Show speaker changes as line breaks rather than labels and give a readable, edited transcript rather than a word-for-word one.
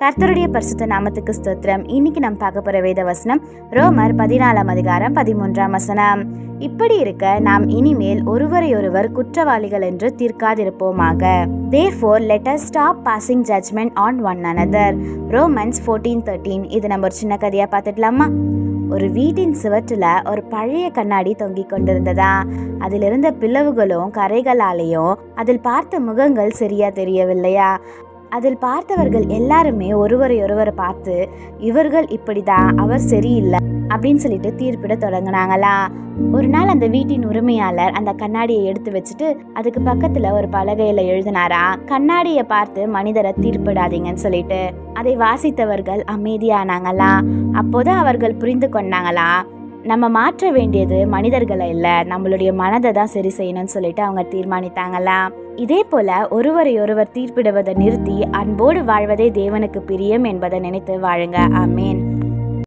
கர்த்தருடைய பரிசுத்த நாமத்துக்கு ஸ்தோத்திரம். இன்னைக்கு நம்ம பார்க்க போற வேத வசனம் ரோமர் 14 அதிகாரம் 13 வசனம். இப்படி இருக்க நாம் இனிமேல் ஒருவரையொருவர் குற்றவாளிகள் என்று தீர்க்காதிருப்போமாக. Therefore let us stop passing judgment on one another. Romans 14:13. இது நம்ம ஒரு சின்ன கதையா பார்த்துடலாமா? ஒரு வீட்டின் சுவற்றுல ஒரு பழைய கண்ணாடி தொங்கிக் கொண்டிருந்ததா. அதில் இருந்த பிளவுகளும் கரைகளாலேயும் அதில் பார்த்த முகங்கள் சரியா தெரியவில்லையா. அதில் பார்த்தவர்கள் எல்லாருமே ஒருவரை பார்த்து இவர்கள் இப்படிதான், அவர் சரியில்லை அப்படின்னு சொல்லிட்டு தீர்ப்பிட தொடங்கினாங்களா. ஒரு நாள் அந்த வீட்டின் உரிமையாளர் அந்த கண்ணாடியை எடுத்து வச்சுட்டு அதுக்கு பக்கத்துல ஒரு பலகையில எழுதினாரா, கண்ணாடியை பார்த்து மனிதரை தீர்ப்பிடாதீங்கன்னு சொல்லிட்டு. அதை வாசித்தவர்கள் அமைதியானாங்களா. அப்போதான் அவர்கள் புரிந்து கொண்டாங்களா, நம்ம மாற்ற வேண்டியது மனிதர்களை இல்லை, நம்மளுடைய மனதை தான் சரி செய்யணும்னு சொல்லிட்டு அவங்க தீர்மானித்தாங்களா. இதே போல ஒருவரையொருவர் தீர்ப்பிடுவதை நிறுத்தி அன்போடு வாழ்வதே தேவனுக்கு பிரியம் என்பதை நினைத்து வாழுங்க. ஆமேன்.